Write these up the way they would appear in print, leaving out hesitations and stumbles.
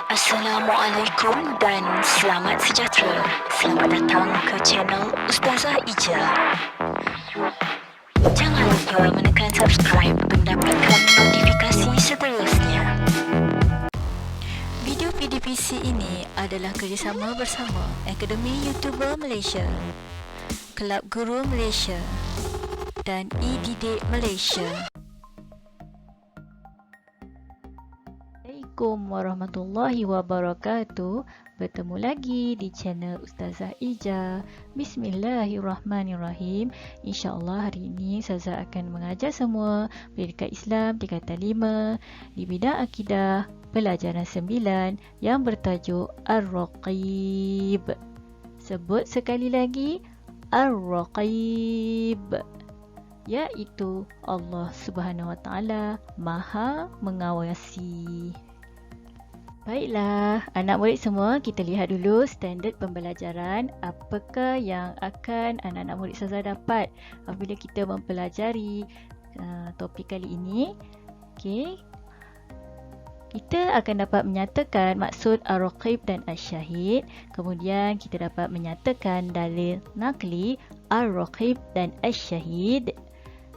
Assalamualaikum dan selamat sejahtera. Selamat datang ke channel Ustazah Ija. Jangan lupa menekan subscribe untuk mendapatkan notifikasi seterusnya. Video PDPC ini adalah kerjasama bersama Akademi YouTuber Malaysia, Kelab Guru Malaysia dan eDidik Malaysia. Assalamualaikum warahmatullahi wabarakatuh. Bertemu lagi di channel Ustazah Ija. Bismillahirrahmanirrahim. InsyaAllah hari ini Ustazah akan mengajar semua pendidikan Islam tingkatan 5 di bidang akidah pelajaran 9 yang bertajuk Ar-Raqib. Sebut sekali lagi, Ar-Raqib, iaitu Allah Subhanahu Wa Taala Maha Mengawasi. Baiklah, anak murid semua, kita lihat dulu standard pembelajaran. Apakah yang akan anak-anak murid Ustazah dapat apabila kita mempelajari topik kali ini? Okey. Kita akan dapat menyatakan maksud Ar-Raqib dan Asy-Syahid. Kemudian kita dapat menyatakan dalil naqli Ar-Raqib dan Asy-Syahid.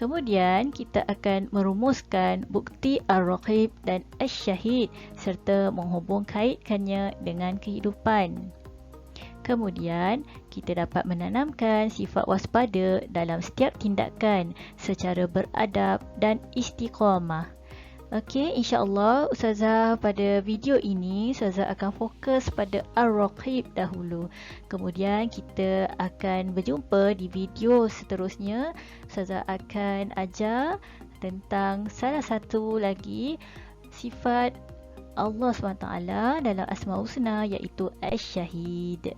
Kemudian kita akan merumuskan bukti Ar-Raqib dan Asy-Syahid serta menghubung kaitkannya dengan kehidupan. Kemudian kita dapat menanamkan sifat waspada dalam setiap tindakan secara beradab dan istiqamah. Okey, insya-Allah Ustazah pada video ini Ustazah akan fokus pada Ar-Raqib dahulu. Kemudian kita akan berjumpa di video seterusnya. Ustazah akan ajar tentang salah satu lagi sifat Allah SWT dalam Asmaul Husna, iaitu Asy-Syahid.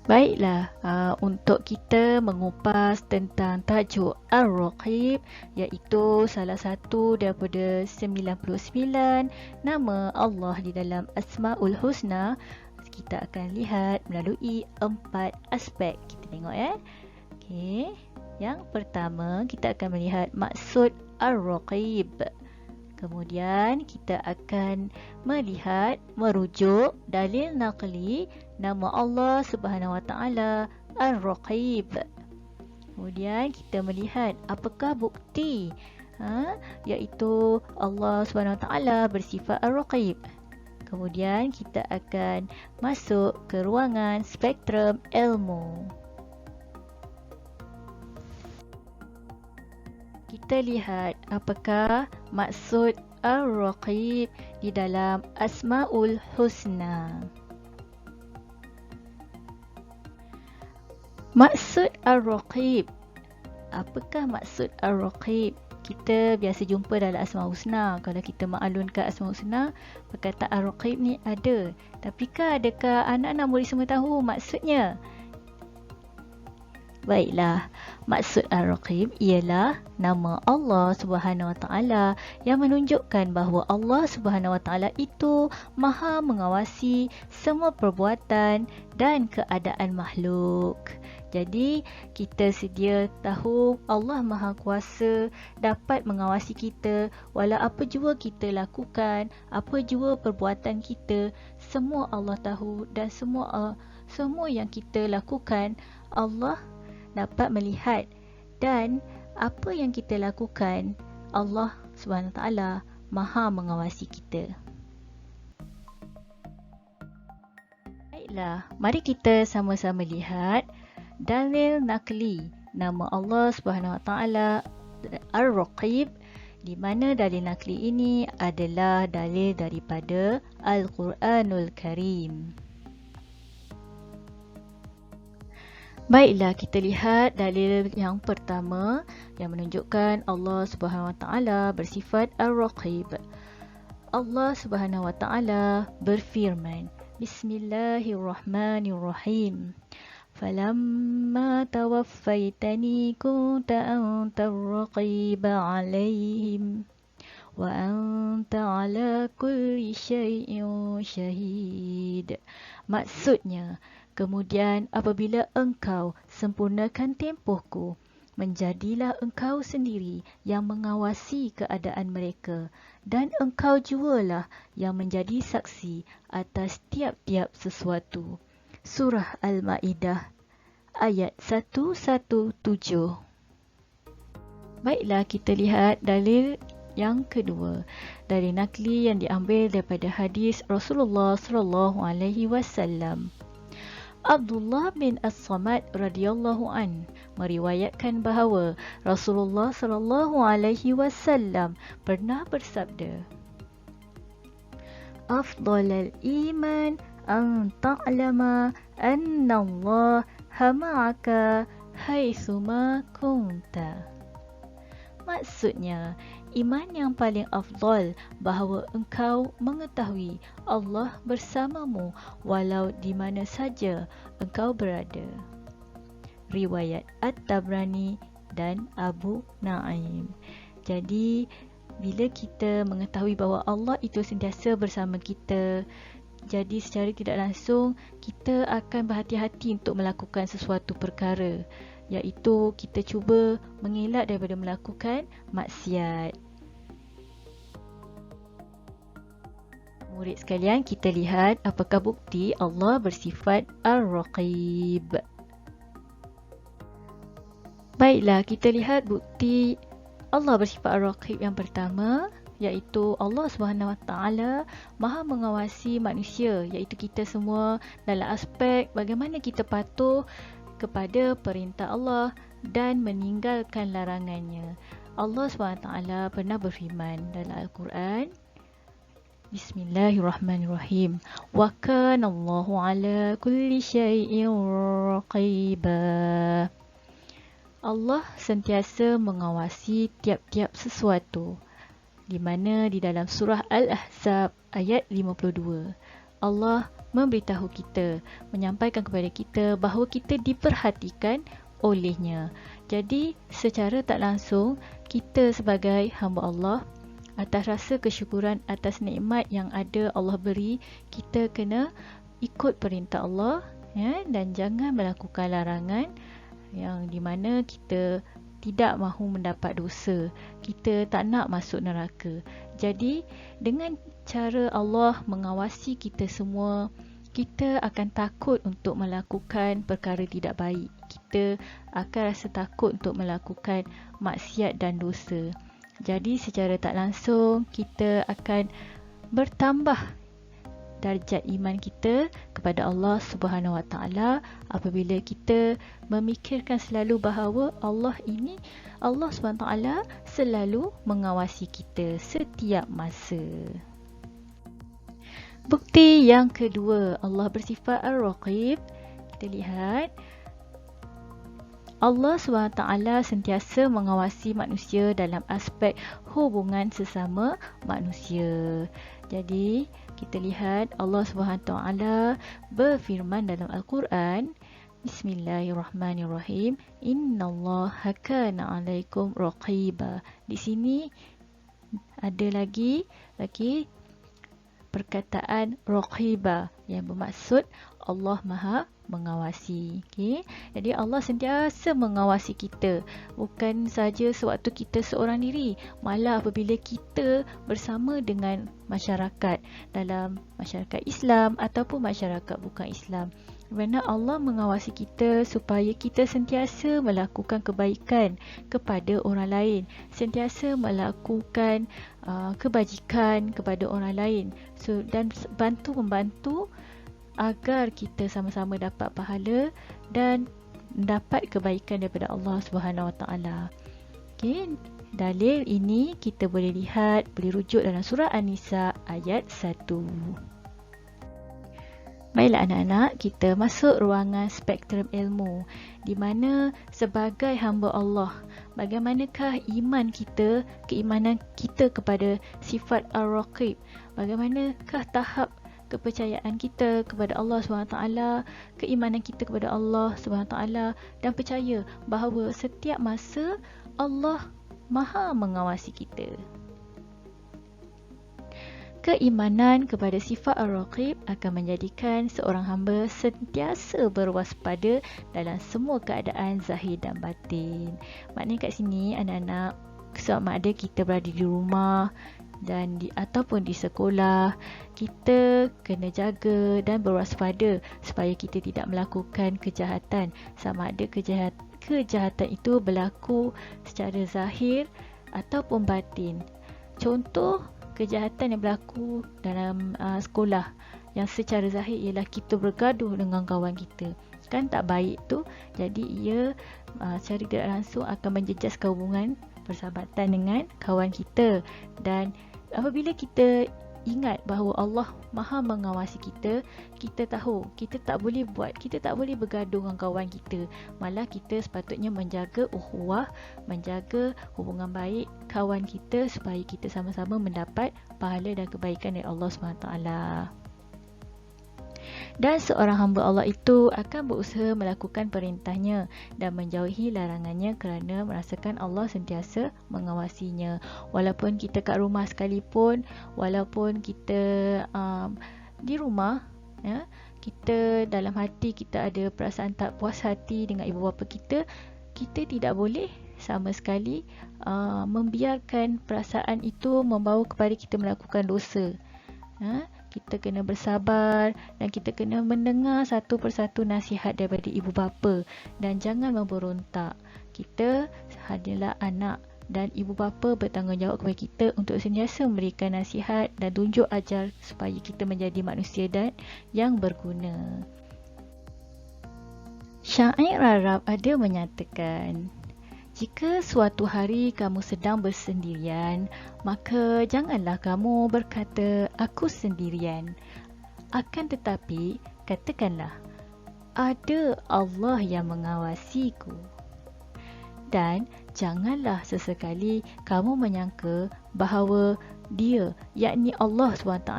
Baiklah, untuk kita mengupas tentang tajuk Ar-Raqib, iaitu salah satu daripada 99 nama Allah di dalam Asmaul Husna, kita akan lihat melalui 4 aspek. Kita tengok Okey. Yang pertama, kita akan melihat maksud Ar-Raqib. Kemudian kita akan melihat merujuk dalil naqli nama Allah Subhanahu Wa Taala Ar-Raqib. Kemudian kita melihat apakah bukti iaitu Allah Subhanahu Wa Taala bersifat Ar-Raqib. Kemudian kita akan masuk ke ruangan spektrum ilmu. Kita lihat apakah maksud Ar-Raqib di dalam Asmaul Husna. Maksud Ar-Raqib. Apakah maksud Ar-Raqib? Kita biasa jumpa dalam Asmaul Husna. Kalau kita maklunkan Asmaul Husna, perkataan Ar-Raqib ni ada. Tapi adakah anak-anak murid semua tahu maksudnya? Baiklah, maksud Ar-Raqib ialah nama Allah Subhanahu Wa Taala yang menunjukkan bahawa Allah Subhanahu Wa Taala itu Maha mengawasi semua perbuatan dan keadaan makhluk. Jadi, kita sedia tahu Allah Maha Kuasa dapat mengawasi kita walau apa jua kita lakukan, apa jua perbuatan kita, semua Allah tahu dan semua yang kita lakukan Allah dapat melihat, dan apa yang kita lakukan Allah SWT Maha mengawasi kita. Baiklah, mari kita sama-sama lihat dalil naqli nama Allah SWT Ar-Raqib, di mana dalil naqli ini adalah dalil daripada Al-Quranul Karim. Baiklah, kita lihat dalil yang pertama yang menunjukkan Allah Subhanahu Wa Taala bersifat Ar-Raqib. Allah Subhanahu Wa Taala berfirman, Bismillahirrahmanirrahim. Falamma tawaffaytani kunta anta ar-raqiba 'alaihim wa anta 'ala kulli syai'in syahid. Maksudnya, kemudian apabila engkau sempurnakan tempohku, menjadilah engkau sendiri yang mengawasi keadaan mereka dan engkau jualah yang menjadi saksi atas tiap-tiap sesuatu. Surah Al-Ma'idah ayat 117. Baiklah, kita lihat dalil yang kedua dari nakli yang diambil daripada hadis Rasulullah sallallahu alaihi wasallam. Abdullah bin As-Samad radhiyallahu an meriwayatkan bahawa Rasulullah sallallahu alaihi wasallam pernah bersabda, Afdalul iman an ta'lama anna Allah ma'aka haitsuma kunta. Maksudnya, iman yang paling afdal bahawa engkau mengetahui Allah bersamamu walau di mana saja engkau berada. Riwayat At-Tabrani dan Abu Naim. Jadi, bila kita mengetahui bahawa Allah itu sentiasa bersama kita, jadi secara tidak langsung kita akan berhati-hati untuk melakukan sesuatu perkara, iaitu kita cuba mengelak daripada melakukan maksiat. Murid sekalian, kita lihat apakah bukti Allah bersifat Ar-Raqib. Baiklah, kita lihat bukti Allah bersifat Ar-Raqib yang pertama, iaitu Allah SWT Maha mengawasi manusia, iaitu kita semua dalam aspek bagaimana kita patuh kepada perintah Allah dan meninggalkan larangannya. Allah SWT pernah berfirman dalam Al-Quran, Bismillahirrahmanirrahim. Wa kana Allahu ala kulli syai'in raqiba. Allah sentiasa mengawasi tiap-tiap sesuatu. Di mana di dalam surah Al-Ahzab ayat 52, Allah memberitahu kita, menyampaikan kepada kita bahawa kita diperhatikan olehnya. Jadi, secara tak langsung, kita sebagai hamba Allah, atas rasa kesyukuran atas nikmat yang ada Allah beri, kita kena ikut perintah Allah, dan jangan melakukan larangan yang di mana kita tidak mahu mendapat dosa, kita tak nak masuk neraka. Jadi, dengan cara Allah mengawasi kita semua, kita akan takut untuk melakukan perkara tidak baik. Kita akan rasa takut untuk melakukan maksiat dan dosa. Jadi, secara tak langsung, kita akan bertambah darjat iman kita kepada Allah Subhanahu Wa Taala apabila kita memikirkan selalu bahawa Allah Subhanahu Wa Taala selalu mengawasi kita setiap masa. Bukti yang kedua, Allah bersifat Ar-Raqib. Kita lihat Allah SWT sentiasa mengawasi manusia dalam aspek hubungan sesama manusia. Jadi, kita lihat Allah SWT berfirman dalam Al-Quran, Bismillahirrahmanirrahim, Innallaha kana 'alaikum raqiba. Di sini ada lagi perkataan raqiba yang bermaksud Allah Maha mengawasi. Jadi Allah sentiasa mengawasi kita, bukan saja sewaktu kita seorang diri, malah apabila kita bersama dengan masyarakat, dalam masyarakat Islam ataupun masyarakat bukan Islam. Kerana Allah mengawasi kita supaya kita sentiasa melakukan kebaikan kepada orang lain, sentiasa melakukan kebajikan kepada orang lain, dan membantu agar kita sama-sama dapat pahala dan dapat kebaikan daripada Allah Subhanahu Wa Taala. Dalil ini kita boleh lihat, boleh rujuk dalam surah An-Nisa ayat 1. Baiklah anak-anak, kita masuk ruangan spektrum ilmu, di mana sebagai hamba Allah, bagaimanakah iman kita, keimanan kita kepada sifat Ar-Raqib, bagaimanakah tahap kepercayaan kita kepada Allah SWT, keimanan kita kepada Allah SWT, dan percaya bahawa setiap masa Allah Maha mengawasi kita. Keimanan kepada sifat Ar-Raqib akan menjadikan seorang hamba sentiasa berwaspada dalam semua keadaan zahir dan batin. Maknanya kat sini anak-anak, sama ada kita berada di rumah dan ataupun di sekolah, kita kena jaga dan berwaspada supaya kita tidak melakukan kejahatan. Sama ada kejahatan itu berlaku secara zahir ataupun batin. Contoh kejahatan yang berlaku dalam sekolah yang secara zahir ialah kita bergaduh dengan kawan kita, kan tak baik tu. Jadi ia secara tidak langsung akan menjejaskan hubungan persahabatan dengan kawan kita. Dan apabila kita ingat bahawa Allah Maha mengawasi kita, kita tahu kita tak boleh bergaduh dengan kawan kita. Malah kita sepatutnya menjaga ukhuwah, menjaga hubungan baik kawan kita supaya kita sama-sama mendapat pahala dan kebaikan dari Allah SWT. Dan seorang hamba Allah itu akan berusaha melakukan perintahnya dan menjauhi larangannya kerana merasakan Allah sentiasa mengawasinya. Walaupun kita kat rumah sekalipun, walaupun kita di rumah, ya, kita dalam hati kita ada perasaan tak puas hati dengan ibu bapa kita, kita tidak boleh sama sekali membiarkan perasaan itu membawa kepada kita melakukan dosa. Kita kena bersabar dan kita kena mendengar satu persatu nasihat daripada ibu bapa dan jangan memberontak. Kita adalah anak dan ibu bapa bertanggungjawab kepada kita untuk sentiasa memberikan nasihat dan tunjuk ajar supaya kita menjadi manusia dan yang berguna. Syair Arab ada menyatakan, jika suatu hari kamu sedang bersendirian, maka janganlah kamu berkata, aku sendirian. Akan tetapi, katakanlah, ada Allah yang mengawasiku. Dan janganlah sesekali kamu menyangka bahawa Dia, yakni Allah SWT,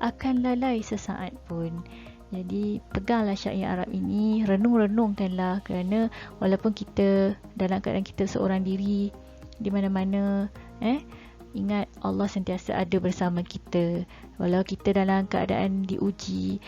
akan lalai sesaat pun. Jadi peganglah syair Arab ini, renung-renungkanlah, kerana walaupun kita dalam keadaan kita seorang diri di mana-mana, ingat Allah sentiasa ada bersama kita. Walau kita dalam keadaan diuji,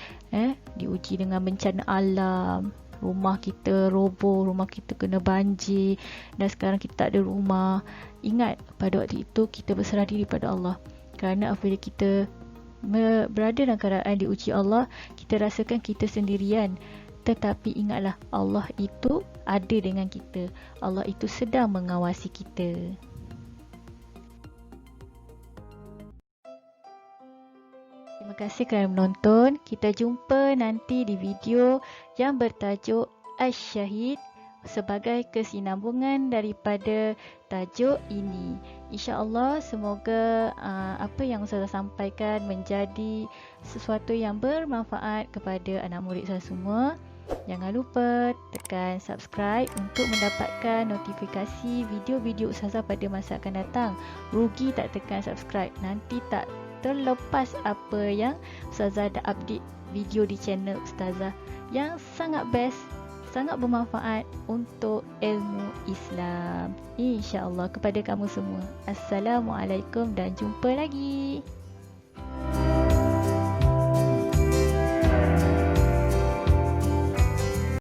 diuji dengan bencana alam, rumah kita roboh, rumah kita kena banjir dan sekarang kita tak ada rumah, ingat pada waktu itu kita berserah diri pada Allah. Kerana apabila kita berada dalam keadaan diuji Allah, kita rasakan kita sendirian, tetapi ingatlah Allah itu ada dengan kita. Allah itu sedang mengawasi kita. Terima kasih kerana menonton. Kita jumpa nanti di video yang bertajuk Asy-Syahid sebagai kesinambungan daripada tajuk ini. InsyaAllah semoga apa yang saya sampaikan menjadi sesuatu yang bermanfaat kepada anak murid saya semua. Jangan lupa tekan subscribe untuk mendapatkan notifikasi video-video Ustazah pada masa akan datang. Rugi tak tekan subscribe, nanti tak terlepas apa yang Ustazah dah update video di channel Ustazah yang sangat best, sangat bermanfaat untuk ilmu Islam. InsyaAllah kepada kamu semua. Assalamualaikum dan jumpa lagi.